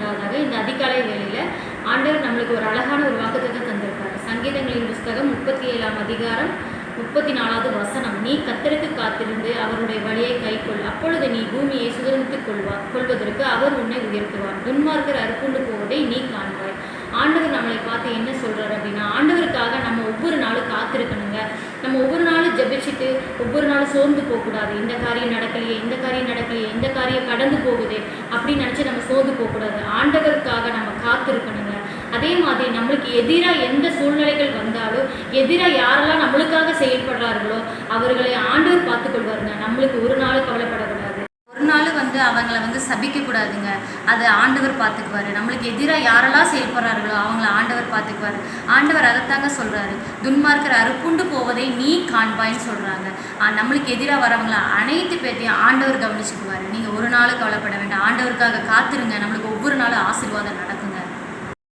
உண்டாவதாக. இந்த அதிகாலை வேளையில் ஆண்டவர் நம்மளுக்கு ஒரு அழகான ஒரு வாக்குத்தத்தத்தை தந்திருக்காரு. சங்கீதங்களின் புஸ்தகம் 37ஆம் அதிகாரம் 34வது வசனம். நீ கர்த்தருக்கு காத்திருந்து அவருடைய வழியை கைக்கொள், அப்பொழுது நீ பூமியை சுதந்திரித்துக் கொள்வதற்கு அவர் உன்னை உயர்த்துவார். துன்மார்க்கர் அறுப்புண்டு போவதை நீ காண்பாய். ஆண்டவர் நம்மளை பார்த்து என்ன சொல்கிறார் அப்படின்னா, ஆண்டவருக்காக நம்ம ஒவ்வொரு நாளும் காத்திருக்கணுங்க. நம்ம ஒவ்வொரு நாளும் ஜெபிச்சுட்டு ஒவ்வொரு நாளும் சோர்ந்து போகக்கூடாது. இந்த காரியம் நடக்கலையே, இந்த காரியம் நடக்கலையே, இந்த காரியம் கடந்து போகுது அப்படின்னு நினச்சி நம்ம சோர்ந்து போகக்கூடாது. ஆண்டவருக்காக நம்ம காத்திருக்கணுங்க. அதே மாதிரி நம்மளுக்கு எதிராக எந்த சூழ்நிலைகள் வந்தாலும், எதிராக யாரெல்லாம் நம்மளுக்காக செயல்படுறார்களோ அவர்களை ஆண்டவர் பார்த்துக்கொள்வாருங்க. நம்மளுக்கு ஒரு நாள் கவலைப்படக்கூடாது, ஒரு நாள் அவங்கள சபிக்கக்கூடாதுங்க. அதை ஆண்டவர் பார்த்துக்குவார். நம்மளுக்கு எதிராக யாரெல்லாம் செயல்படுறார்களோ அவங்கள ஆண்டவர் பார்த்துக்குவார். ஆண்டவர் அதைத்தாங்க சொல்கிறாரு, துன்மார்க்கர் அறுப்புண்டு போவதை நீ காண்பாயின்னு சொல்கிறாங்க. நம்மளுக்கு எதிராக வரவங்கள அனைத்து பேர்த்தையும் ஆண்டவர் கவனிச்சுக்குவார். நீங்கள் ஒரு நாள் கவலைப்பட வேண்டாம், ஆண்டவருக்காக காத்திருங்க. நம்மளுக்கு ஒவ்வொரு நாளும் ஆசீர்வாதம் நடக்கும்.